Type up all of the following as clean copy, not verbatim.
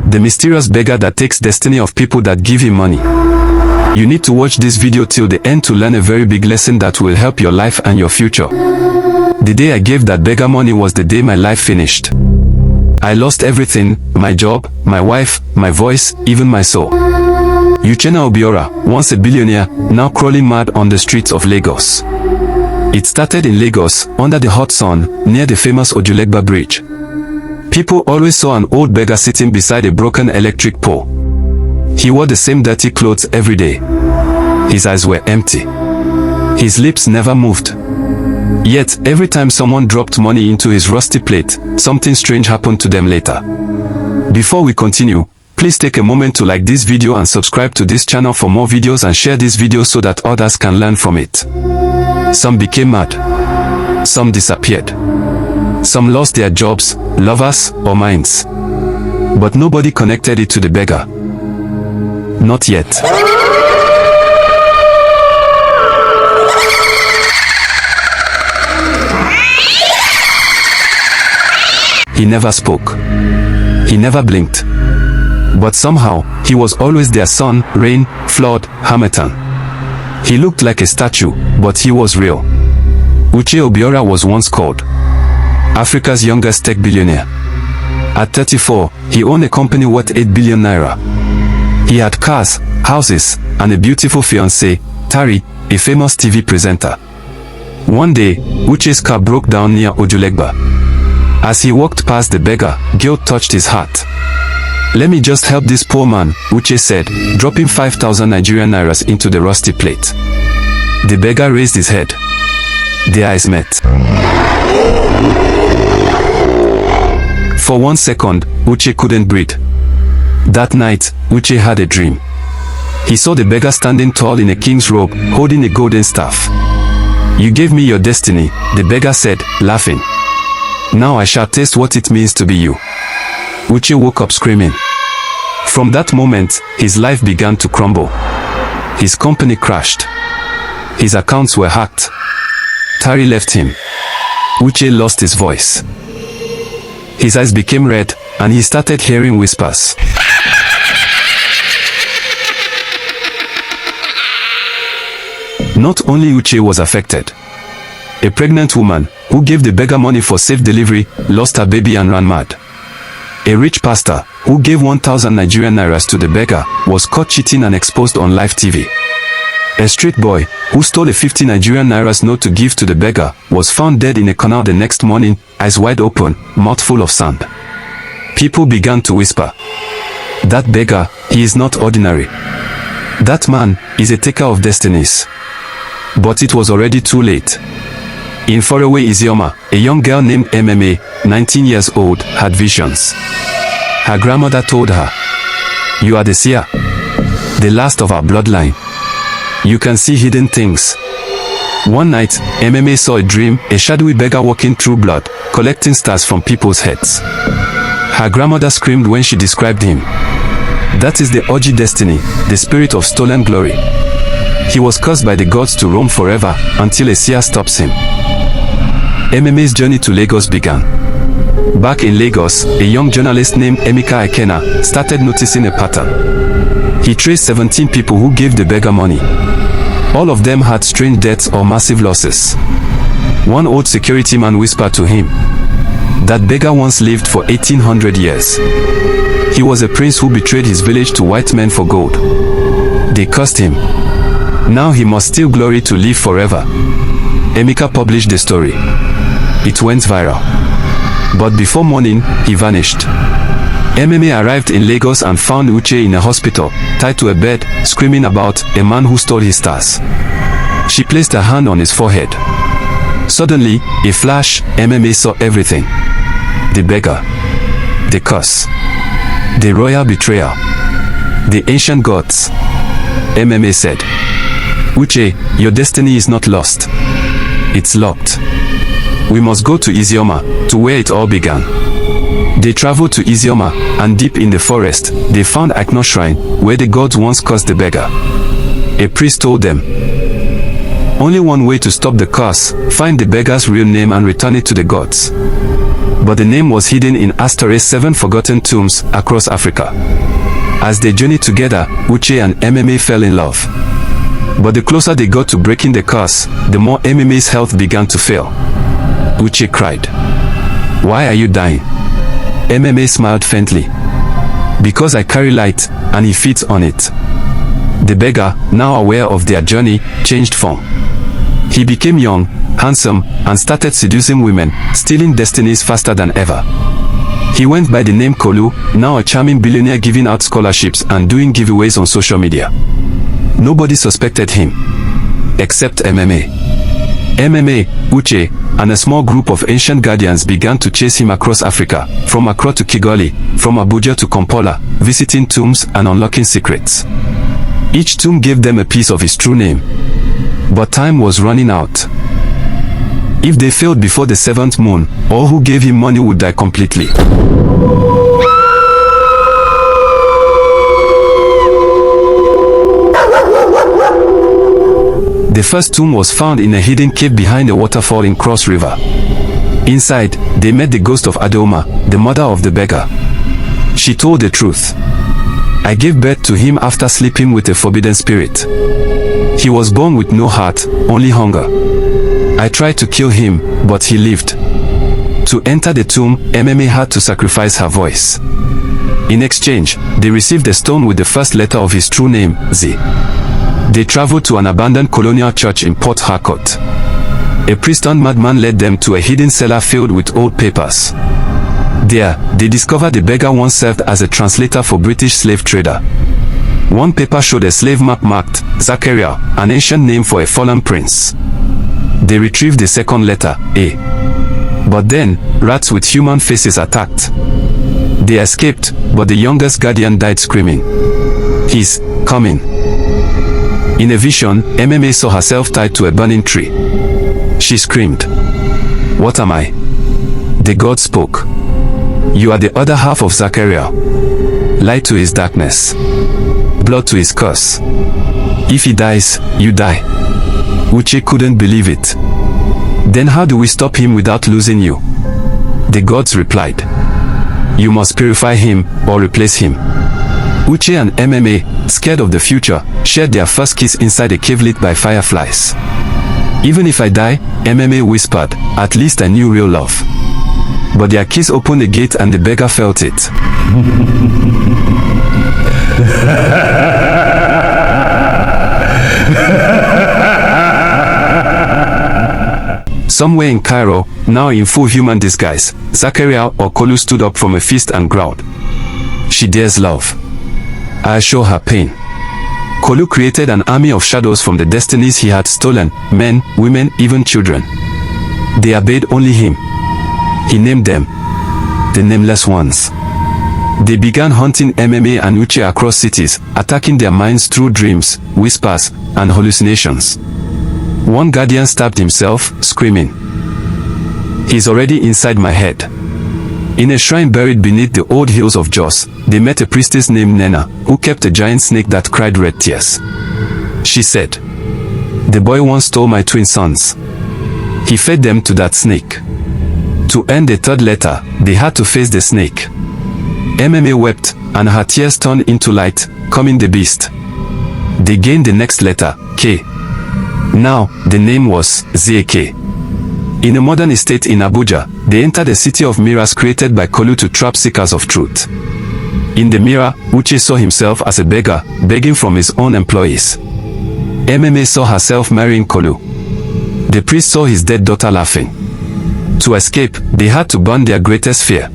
The mysterious beggar that takes destiny of people that give him money. You need to watch this video till the end to learn a very big lesson that will help your life and your future. The day I gave that beggar money was the day my life finished. I lost everything, my job, my wife, my voice, even my soul. Uche Obiora, once a billionaire, now crawling mad on the streets of Lagos. It started in Lagos, under the hot sun, near the famous Ojulegba Bridge. People always saw an old beggar sitting beside a broken electric pole. He wore the same dirty clothes every day. His eyes were empty. His lips never moved. Yet, every time someone dropped money into his rusty plate, something strange happened to them later. Before we continue, please take a moment to like this video and subscribe to this channel for more videos and share this video so that others can learn from it. Some became mad. Some disappeared. Some lost their jobs, lovers, or minds. But nobody connected it to the beggar. Not yet. He never spoke. He never blinked. But somehow, he was always their sun, rain, flood, harmattan. He looked like a statue, but he was real. Uche Obiora was once called Africa's youngest tech billionaire. At 34, he owned a company worth 8 billion naira. He had cars, houses, and a beautiful fiancée, Tari, a famous TV presenter. One day, Uche's car broke down near Ojulegba. As he walked past the beggar, guilt touched his heart. "Let me just help this poor man," Uche said, dropping 5,000 Nigerian nairas into the rusty plate. The beggar raised his head. Their eyes met. For 1 second, Uche couldn't breathe. That night, Uche had a dream. He saw the beggar standing tall in a king's robe, holding a golden staff. "You gave me your destiny," the beggar said, laughing. "Now I shall taste what it means to be you." Uche woke up screaming. From that moment, his life began to crumble. His company crashed. His accounts were hacked. Tari left him. Uche lost his voice. His eyes became red, and he started hearing whispers. Not only Uche was affected. A pregnant woman, who gave the beggar money for safe delivery, lost her baby and ran mad. A rich pastor, who gave 1,000 Nigerian nairas to the beggar, was caught cheating and exposed on live TV. A street boy, who stole a 50 Nigerian nairas note to give to the beggar, was found dead in a canal the next morning, eyes wide open, mouth full of sand. People began to whisper, "That beggar, he is not ordinary. That man is a taker of destinies." But it was already too late. In faraway Izioma, a young girl named Emeka, 19 years old, had visions. Her grandmother told her, "You are the seer, the last of our bloodline. You can see hidden things." One night, Emeka saw a dream, a shadowy beggar walking through blood, collecting stars from people's heads. Her grandmother screamed when she described him. That is the Oji destiny, the spirit of stolen glory. He was cursed by the gods to roam forever, until a seer stops him. Emeka's journey to Lagos began. Back in Lagos, a young journalist named Emeka started noticing a pattern. He traced 17 people who gave the beggar money. All of them had strange deaths or massive losses. One old security man whispered to him, "That beggar once lived for 1800 years. He was a prince who betrayed his village to white men for gold. They cursed him. Now he must steal glory to live forever." Emeka published the story. It went viral. But before morning, he vanished. Emeka arrived in Lagos and found Uche in a hospital, tied to a bed, screaming about a man who stole his stars. She placed her hand on his forehead. Suddenly, a flash, Emeka saw everything. The beggar. The curse. The royal betrayal. The ancient gods. Emeka said, "Uche, your destiny is not lost. It's locked. We must go to Izioma, to where it all began." They traveled to Izioma, and deep in the forest, they found Akno shrine, where the gods once cursed the beggar. A priest told them, "Only one way to stop the curse, find the beggar's real name and return it to the gods." but the name was hidden in Astore's 7 forgotten tombs across Africa. As they journeyed together, Uche and MMA fell in love. But the closer they got to breaking the curse, the more MMA's health began to fail. Uche cried, "Why are you dying?" MMA smiled faintly. "Because I carry light, and he feeds on it." The beggar, now aware of their journey, changed form. He became young, handsome, and started seducing women, stealing destinies faster than ever. He went by the name Kolu, now a charming billionaire giving out scholarships and doing giveaways on social media. Nobody suspected him, except MMA. MMA, Uche, and a small group of ancient guardians began to chase him across Africa, from Accra to Kigali, from Abuja to Kampala, visiting tombs and unlocking secrets. Each tomb gave them a piece of his true name. But time was running out. If they failed before the 7th moon, all who gave him money would die completely. The first tomb was found in a hidden cave behind a waterfall in Cross River. Inside, they met the ghost of Adoma, the mother of the beggar. She told the truth. "I gave birth to him after sleeping with a forbidden spirit. He was born with no heart, only hunger. I tried to kill him, but he lived." To enter the tomb, MMA had to sacrifice her voice. In exchange, they received a stone with the first letter of his true name, Z. They traveled to an abandoned colonial church in Port Harcourt. A priest-turned madman led them to a hidden cellar filled with old papers. There, they discovered the beggar once served as a translator for British slave trader. One paper showed a slave map marked Zakariel, an ancient name for a fallen prince. They retrieved the second letter, A. But then, rats with human faces attacked. They escaped, but the youngest guardian died screaming, "He's coming." In a vision, MMA saw herself tied to a burning tree. She screamed, "What am I?" The god spoke, "You are the other half of Zakariel. Light to his darkness, blood to his curse. If he dies, you die." Uche couldn't believe it. "Then how do we stop him without losing you?" The gods replied, "You must purify him, or replace him." Uche and MMA, scared of the future, shared their first kiss inside a cave lit by fireflies. "Even if I die," MMA whispered, "at least I knew real love." But their kiss opened the gate and the beggar felt it. Somewhere in Cairo, now in full human disguise, Zakariel or Kolu stood up from a feast and growled, "She dares love. I'll show her pain." Kolu created an army of shadows from the destinies he had stolen, men, women, even children. They obeyed only him. He named them the Nameless Ones. They began hunting MMA and Uche across cities, attacking their minds through dreams, whispers, and hallucinations. One guardian stabbed himself, screaming, "He's already inside my head." In a shrine buried beneath the old hills of Jos, they met a priestess named Nena, who kept a giant snake that cried red tears. She said, "The boy once stole my twin sons. He fed them to that snake." To earn the third letter, they had to face the snake. MMA wept, and her tears turned into light, calming the beast. They gained the next letter, K. Now, the name was ZK. In a modern estate in Abuja, they entered a city of mirrors created by Kolu to trap seekers of truth. In the mirror, Uche saw himself as a beggar, begging from his own employees. MMA saw herself marrying Kolu. The priest saw his dead daughter laughing. To escape, they had to burn their greatest fear.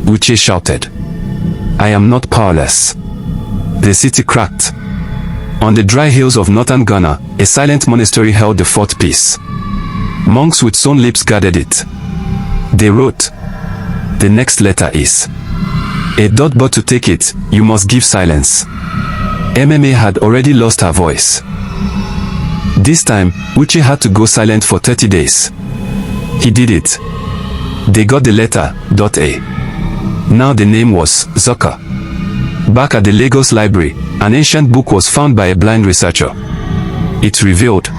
Uche shouted, "I am not powerless." The city cracked. On the dry hills of northern Ghana, a silent monastery held the fourth piece. Monks with sewn lips guarded it. They wrote, "The next letter is a dot, but to take it, you must give silence." MMA had already lost her voice. This time, Uche had to go silent for 30 days. He did it. They got the letter, .A. Now the name was Zoka. Back at the Lagos Library, an ancient book was found by a blind researcher. It revealed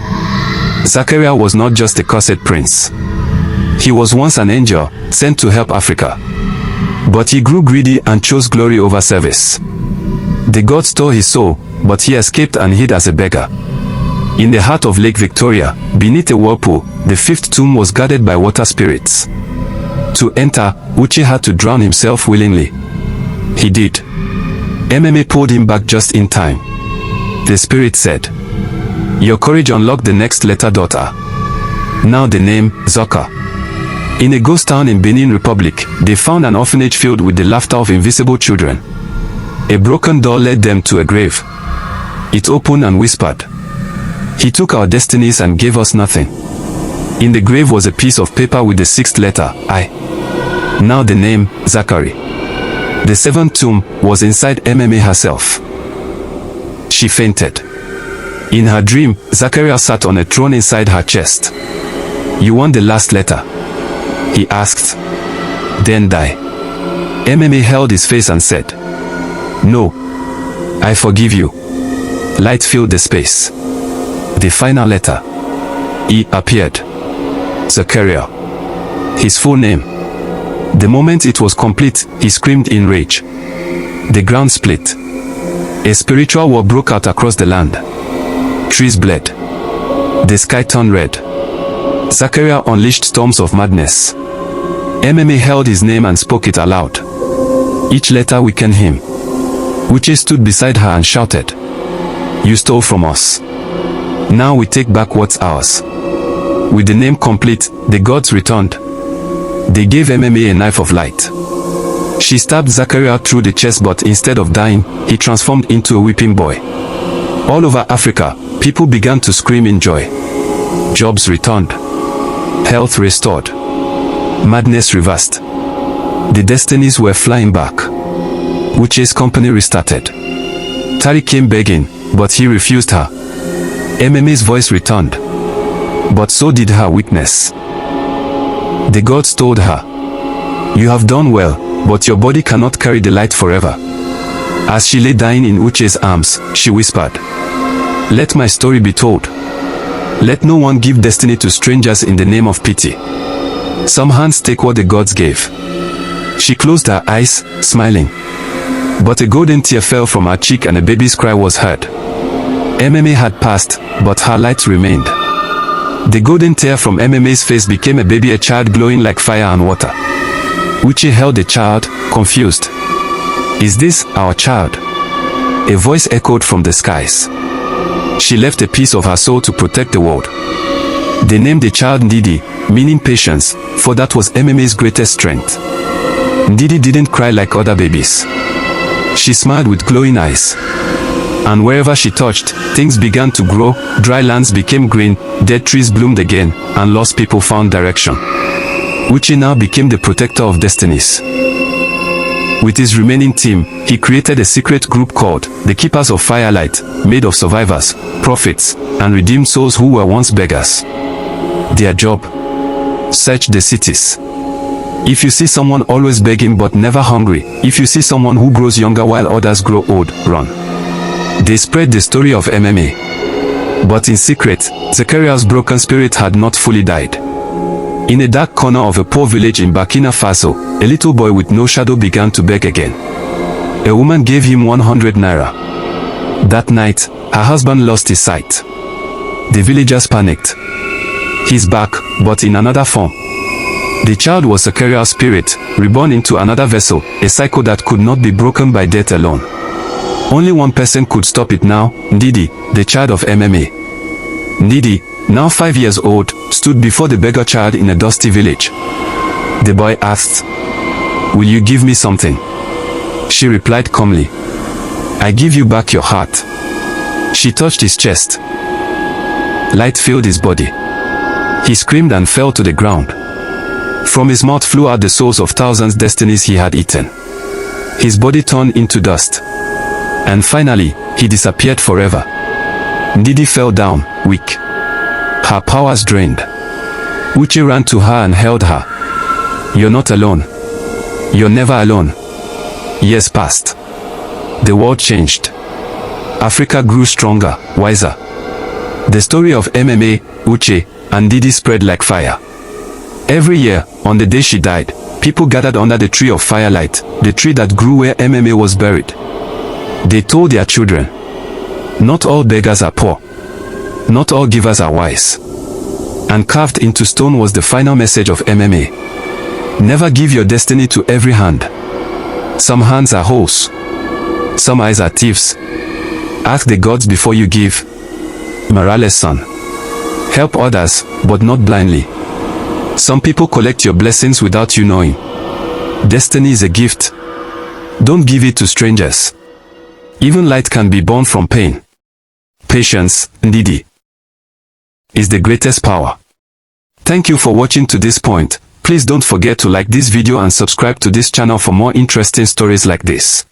Zakariel was not just a cursed prince. He was once an angel, sent to help Africa. But he grew greedy and chose glory over service. The gods stole his soul, but he escaped and hid as a beggar. In the heart of Lake Victoria, beneath a whirlpool, the fifth tomb was guarded by water spirits. To enter, Uche had to drown himself willingly. He did. MMA pulled him back just in time. The spirit said, "Your courage unlocked the next letter, daughter." Now the name, Zoka. In a ghost town in Benin Republic, they found an orphanage filled with the laughter of invisible children. A broken door led them to a grave. It opened and whispered, "He took our destinies and gave us nothing." In the grave was a piece of paper with the sixth letter, I. Now the name, Zakariel. The seventh tomb was inside MMA herself. She fainted. In her dream, Zakariel sat on a throne inside her chest. "You want the last letter?" he asked. "Then die." MMA held his face and said, "No. I forgive you." Light filled the space. The final letter, E, appeared. Zakariel. His full name. The moment it was complete, he screamed in rage. The ground split. A spiritual war broke out across the land. Trees bled. The sky turned red. Zakariel unleashed storms of madness. MMA held his name and spoke it aloud. Each letter weakened him. Uche stood beside her and shouted, "You stole from us. Now we take back what's ours." With the name complete, the gods returned. They gave MMA a knife of light. She stabbed Zakariel through the chest, but instead of dying, he transformed into a weeping boy. All over Africa, people began to scream in joy. Jobs returned. Health restored. Madness reversed. The destinies were flying back. Uche's company restarted. Tari came begging, but he refused her. MMA's voice returned. But so did her weakness. The gods told her, "You have done well, but your body cannot carry the light forever." As she lay dying in Uche's arms, she whispered, "Let my story be told. Let no one give destiny to strangers in the name of pity. Some hands take what the gods gave." She closed her eyes, smiling. But a golden tear fell from her cheek and a baby's cry was heard. MMA had passed, but her light remained. The golden tear from MMA's face became a baby, a child glowing like fire and water. Uche held the child, confused. "Is this our child?" A voice echoed from the skies. She left a piece of her soul to protect the world. They named the child Natti, meaning patience, for that was MMA's greatest strength. Natti didn't cry like other babies. She smiled with glowing eyes. And wherever she touched, things began to grow, dry lands became green, dead trees bloomed again, and lost people found direction. Uche now became the protector of destinies. With his remaining team, he created a secret group called the Keepers of Firelight, made of survivors, prophets, and redeemed souls who were once beggars. Their job? Search the cities. If you see someone always begging but never hungry, if you see someone who grows younger while others grow old, run. They spread the story of MMA. But in secret, Zakariel's broken spirit had not fully died. In a dark corner of a poor village in Burkina Faso, a little boy with no shadow began to beg again. A woman gave him 100 naira. That night, her husband lost his sight. The villagers panicked. He's back, but in another form. The child was Zakariel's spirit, reborn into another vessel, a cycle that could not be broken by death alone. Only one person could stop it now, Natti, the child of MMA. Natti, now 5 years old, stood before the beggar child in a dusty village. The boy asked, "Will you give me something?" She replied calmly, "I give you back your heart." She touched his chest. Light filled his body. He screamed and fell to the ground. From his mouth flew out the souls of thousands destinies he had eaten. His body turned into dust. And finally, he disappeared forever. Natti fell down, weak. Her powers drained. Uche ran to her and held her. "You're not alone. You're never alone." Years passed. The world changed. Africa grew stronger, wiser. The story of MMA, Uche, and Natti spread like fire. Every year, on the day she died, people gathered under the tree of firelight, the tree that grew where MMA was buried. They told their children, "Not all beggars are poor. Not all givers are wise." And carved into stone was the final message of MMA. Never give your destiny to every hand. Some hands are holes. Some eyes are thieves. Ask the gods before you give. Morales' son. Help others, but not blindly. Some people collect your blessings without you knowing. Destiny is a gift. Don't give it to strangers. Even light can be born from pain. Patience, Natti, is the greatest power. Thank you for watching to this point. Please don't forget to like this video and subscribe to this channel for more interesting stories like this.